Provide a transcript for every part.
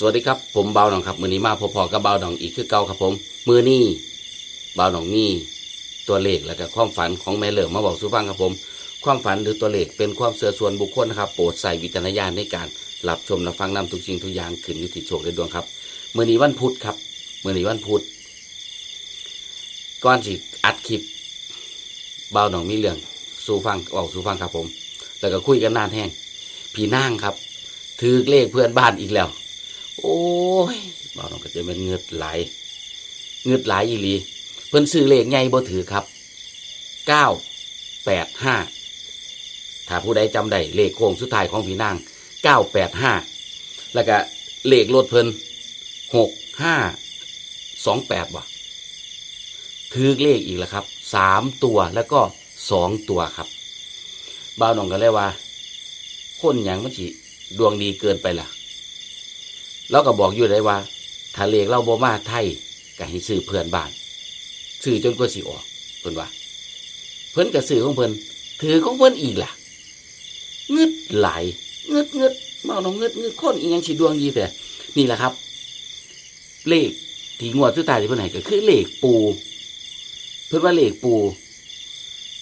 สวัสดีครับผมเบาหนองครับมือนี้มาพอๆกับเบาหนองอีกคือเก่าครับผมมือนี้เบาหนองมีตัวเลขและก็ความฝันของแม่เหลิมมาบอกสู่ฟังครับผมความฝันหรือตัวเลขเป็นความเชื่อส่วนบุคคลนะครับโปรดใส่วิจารณญาณในการรับชมรับฟังนำทุกสิ่งทุกอย่างขึ้นอยู่ที่โชคและดวงครับมือนี้วันพุธครับมือนี้วันพุธก่อนสิอัดคลิปเบาหนองมีเรื่องสู่ฟังออกสู่ฟังครับผมแล้วก็คุยกันนานแห้งพี่นางครับถือเลขเพื่อนบ้านอีกแล้วโอ้ยบ่าวน้องก็จะเป็นเงือดไหลอีหลีเพิ่นซื้อเลขใหญ่บ่ถือครับ985ถ้าผู้ใดจำได้เลขโค้งสุดท้ายของพี่นาง985แล้วก็เลขรถเพิ่น6528บ่ถือเลขอีกแล้วครับ3ตัวแล้วก็2ตัวครับบ่าวน้องก็เลยว่าคนหยังมันสิดวงดีเกินไปล่ะเราก็บอกอยู่ได้ว่าถ้าเลขเราบ่มาไทยก็ให้ซื้อเพื่อนบ้านซื้อจนกว่าสิออกเพิ่นว่าเพิ่นก็ซื้อของเพิ่นถือของเพิ่นอีกล่ะเงึดหลายเงึดมาน้องเงึดคนอีหยังสิดวงดีแต่นี่แหละครับเลขที่งวดสุดท้ายที่เพิ่นให้ก็คือเลขปูเพิ่นว่าเลขปู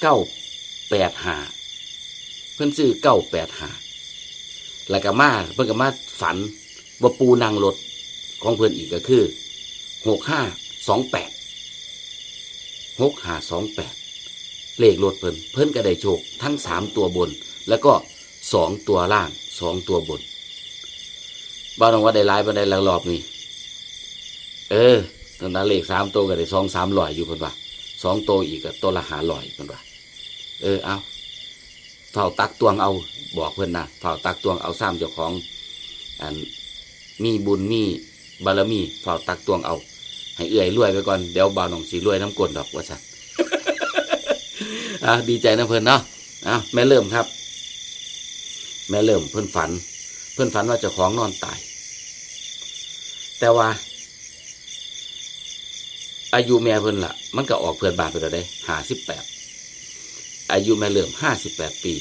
985เพิ่นซื้อ985แล้วก็มาเพิ่นก็มาฝันว่าปูนั่งรถของเพื่อนอีกก็คือ6528เลขรถเพิ่นก็ได้โชคทั้ง3ตัวบนแล้วก็2ตัวล่าง2ตัวบนบ่าวน้องว่าได้หลายบ่ได้หลายรอบนี่ตอนนั้นเลข3ตัวก็ได้2-300อยู่เพิ่นว่า2ตัวอีกก็ตัวละ500เพิ่นว่าเอาเฝ้าตักตวงเอาบอกเพิ่นนะเฝ้าตักตวงเอาซ้ำเจ้าของอันมีบุญมีบารมีเฝ้าตักตวงเอาให้เอื่อยรวยไปก่อนเดี๋ยวบ่าวหนองสิรวยน้ำกลนดอกว่าซั่น ดีใจนะเพิ่นเนาะแม่เริ่มครับแม่เริ่มเพิ่นฝันว่าเจ้าของนอนตายแต่ว่าอายุแม่เพิ่นล่ะมันก็ออกเพื่อนบ้านไปแล้วได้58อายุแม่เริ่ม58ปี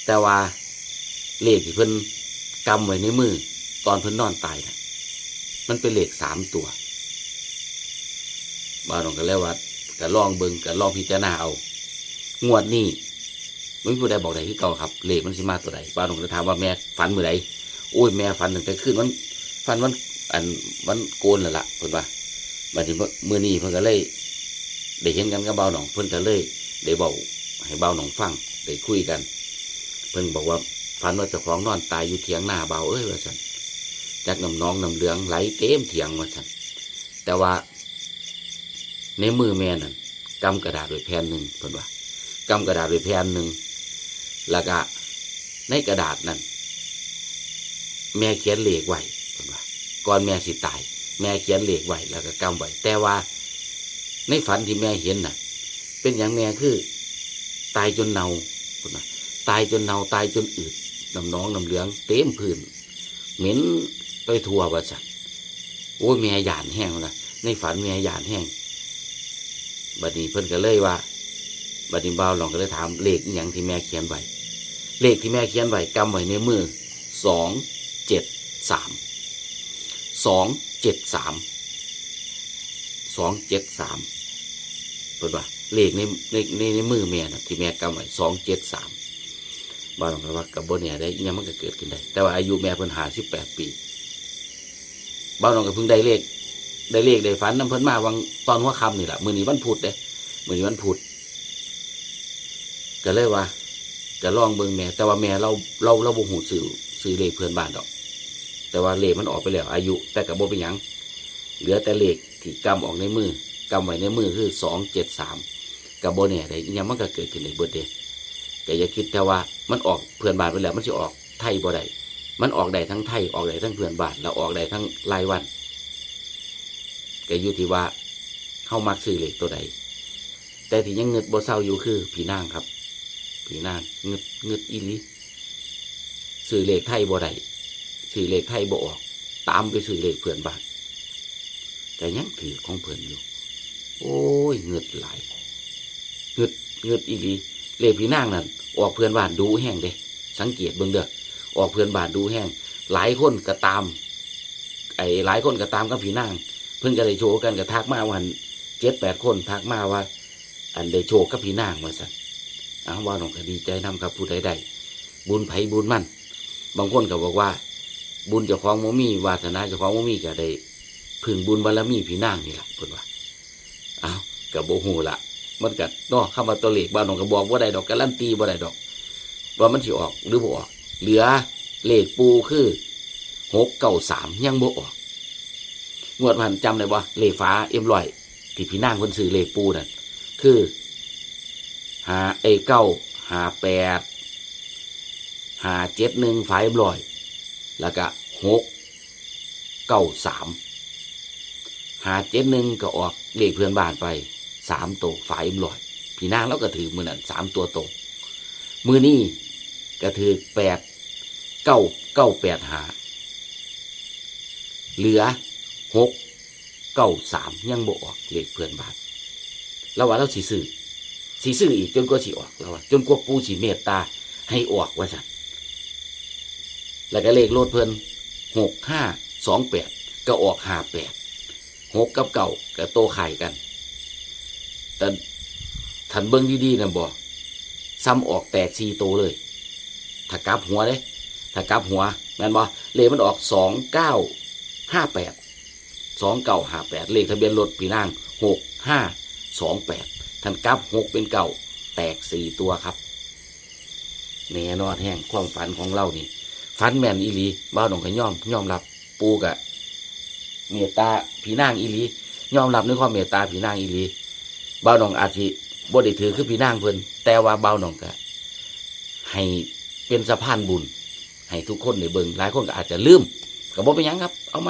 แต่ว่าเลขที่เพิ่นกำไว้ในมือตอนเพิ่นนอนตายนะมันเป็นเลข3ตัวบ่าวน้องก็แล้วว่าก็ลองเบิ่งก็ลองพิจารณาเอางวดนี้ไม่มีผู้ใดบอกได้คือเก่าครับเลขมันสิมาตัวใดบ่าวน้องก็ถามว่าแม่ฝันมื้อใดโอ้ยแม่ฝันตั้งแต่คืนวันฝันวันโกนแล้วล่ะเพิ่นว่าบัดนี้มื้อนี้เพิ่นก็เลยได้เห็นกันกับบ่าวน้องเพิ่นก็เลยได้เว้าให้บ่าวน้องฟังได้คุยกันเพิ่นบอกว่าฝันว่าเจ้าของนอนตายอยู่เถียงหน้าเบาว่าซั่นจากน้ำน้องน้ำเหลืองไหลเต็มเถียงว่าซั่นแต่ว่าในมือแม่นั่นกำกระดาษไว้แผ่นหนึ่งเพิ่นว่ากำกระดาษไว้แผ่นหนึ่งแล้วก็ในกระดาษนั้นแม่เขียนเลขไว้เพิ่นว่าก่อนแม่สิตายแม่เขียนเลขไว้แล้วก็กำไว้แต่ว่าในฝันที่แม่เห็นน่ะเป็นอย่างแม่คือตายจนเน่าเพิ่นว่าตายจนเน่าตายจนอืดน้ำน้องน้ำเหลืองเต็มพื้นเหม็นไปทั่วว่าซั่นโอ้ยแม่หยาดแห้งนะในฝันแม่หยาดแห้งบัดนี้เพิ่นก็เลยว่าบัดนี้บ่าวหลองก็เลยถามเลขอีหยังที่แม่เขียนไว้เลขที่แม่เขียนไว้กำไว้ในมือ273เพิ่นว่าเลขในมือแม่น่ะที่แม่กำไว้273บ่าวหลองก็ว่ากับบ่เนี่ยได้อีหยังมันก็เกิดขึ้นได้แต่ว่าอายุแม่เพิ่น58ปีบ่าวหลองก็เพิ่งได้เลขได้ฝันนำเพิ่นมาวังตอนหัวค่ำนี่แหละมื้อนี้วันพุธเด้มื้อนี้วันพุธก็เลยว่าจะลองเบิ่งแม่แต่ว่าแม่เราบ่ฮู้ซื้อเลขเพื่อนบ้านดอกแต่ว่าเลขมันออกไปแล้วอายุแต่ก็บ่เป็นหยังเหลือแต่เลขที่กำออกในมือกำไว้ในมือคือ273ก็บ่แน่ได้อีหยังมันก็เกิดขึ้นได้เบิดเด้ก็อย่าคิดแต่ว่ามันออกเพื่อนบ้านไปแล้วมันสิออกไทยบ่ได้มันออกได้ทั้งไทยออกได้ทั้งเพื่อนบ้านแล้วออกได้ทั้งรายวันก็อยู่ที่ว่าเข้ามักซื้อเลขตัวใดแต่ที่ยังเงึดบ่เศร้าอยู่คือผีนางครับผีนางเงึดอีหลีซื้อเลขไทยบ่ได้ซื้อเลขไทยบ่ออกตามไปซื้อเลขเพื่อนบ้านแต่ยังถือของเพื่อนอยู่โอ้ยเงึดหลายเงึดอีหลีเลขผีนางนั่นออกเพื่อนบ้านดูแห้งเด้สังเกตเบิ่งเด้อออกเพื่อนบ้านดูแห้ง หลายคนก็ตามหลายคนก็ตามกับพี่นางเพิ่งจะได้โชว์กันกับทักมาวัน7-8 คนทักมาว่าอันได้โชว์กับพี่นางมาสั่นว่าน้องก็ดีใจนำกับผู้ใดได้บุญไผบุญมั่นบางคนก็บอกว่าบุญเจ้าของบ่มีวาสนาเจ้าของบ่มีก็ได้พึ่งบุญบารมีพี่นางนี่แหละเพิ่นว่าก็บ่ฮู้ละมันก็เนาะคำว่าตัวเลขบ้านน้องก็บอกบ่ได้ดอกการันตีบ่ได้ดอกว่ามันสิออกหรือบ่ออกเหลือเลขปูคือ693ยังบ่ออกงวดผ่านจำได้บ่เลขฟ้าM100ที่พี่นางเพิ่นซื้อเลขปูนั่นคือ958 571ฝาM100แล้วก็693 571ก็ออกเลขเพื่อนบ้านไป3 ตัวฝาM100พี่นางแล้วก็ถือมือนั้น3 ตัวตรงมือนี้ก็ถือ985เหลือ693ยังบ่ออกเลขเพื่อนบ้านแล้วว่าเราสิซื้ออีกจนกว่าสิออกแล้วว่าจนกว่าปู่สิเมตตาให้ออกว่าซั่นแล้วก็เลขรถเพิ่น6528ก็ออก58 6กับ9ก็โตไข่กันแต่ท่านเบิ่งดีๆนะบ่ซ้ำออกแตก4 ตัวเลยถ้ากลับหัวเด้ถ้ากลับหัวแม่นบ่เลขมันออก2958เลขทะเบียนรถพี่นาง6528ท่านกลับ6เป็น9แตก4 ตัวครับแน่นอนแห้งความฝันของเรานี่ฝันแม่นอีหลีบ่าวน้องก็ยอมรับปู่ก็เมตตาพี่นางอีหลียอมรับในความเมตตาพี่นางอีหลีบ่าวน้องอาจสิบ่ได้ถือคือพี่นางเพิ่นแต่ว่าบ่าวน้องก็ให้เป็นสะพานบุญให้ทุกคนได้เบิ่งหลายคนก็อาจจะลืมก็บ่เป็นหยังครับเอาไหม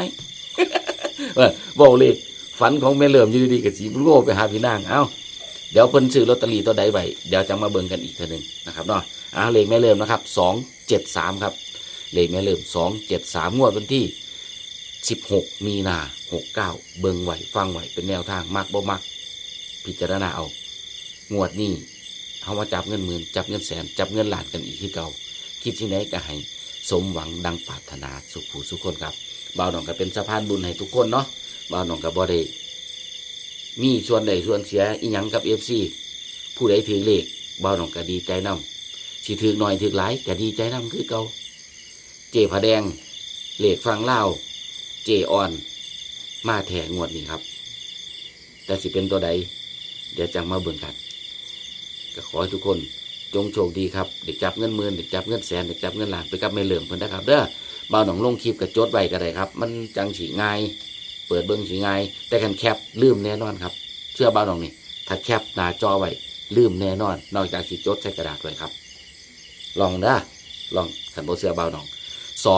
บอกเลขฝันของแม่เหลื่อมอยู่ดีๆก็สิโง่ไปหาพี่นางเดี๋ยวเพิ่นซื้อลอตเตอรี่ตัวใดไว้เดี๋ยวจะมาเบิ่งกันอีกทีนึงนะครับเนาะเลขแม่เหลื่อมนะครับ273ครับเลขแม่เหลื่อม273งวดวันที่16 มีนา69เบิ่งไว้ฟังไว้เป็นแนวทางมักบ่มักพิจารณาเอางวดนี้เฮามาจับเงินหมื่นจับเงินแสนจับเงินล้านกันอีกคือเก่าคิดที่ไหนก็ให้สมหวังดังปรารถนาสุขผู้สุขคนครับบ่าวน้องก็เป็นสะพานบุญให้ทุกคนเนาะบ่าวน้องก็บ่ได้มีส่วนใดส่วนเสียอีหยังกับ FC ผู้ใดถือเลขบ่าวน้องก็ดีใจนำสิถือหน่อยถือหลายก็ดีใจนำคือเก่าเจผาแดงเลขฟังเล่าเจอ่อนมาแถงวดนี้ครับแต่สิเป็นตัวใดเดี๋ยวจังมาเบิ่งกันก็ขอให้ทุกคนจงโชคดีครับเด็กจับเงินหมื่นเด็กจับเงินแสนเด็กจับเงินล้านไปกับแม่เหลื่อมเพิ่นนะครับเด้อบ่าวหนองลงคลิปกับจดไว้ก็ได้ครับมันจังสิง่ายเปิดเบิ่งสิง่ายแต่คันแคปลืมแน่นอนครับเชื่อบ่าวหนองนี่ถ้าแคปหน้าจอไว้ลืมแน่นอนนอกจากสิจดใส่กระดาษไว้ครับลองนะลองคันบ่เชื่อบ่าวหนอง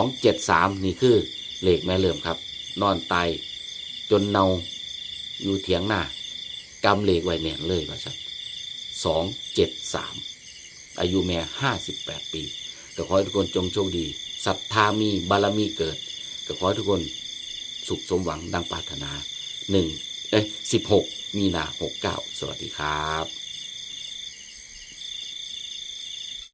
273นี่คือเลขแม่เหลื่อมครับนอนตายจนเนาอยู่เถียงหน้ากำเลขไว้แน่นเลยว่าซั่น273อายุแม่58 ปีก็ขอให้ทุกคนจงโชคดีศรัทธามีบารมีเกิดก็ขอให้ทุกคนสุขสมหวังดังปรารถนา16 มีนา69สวัสดีครับ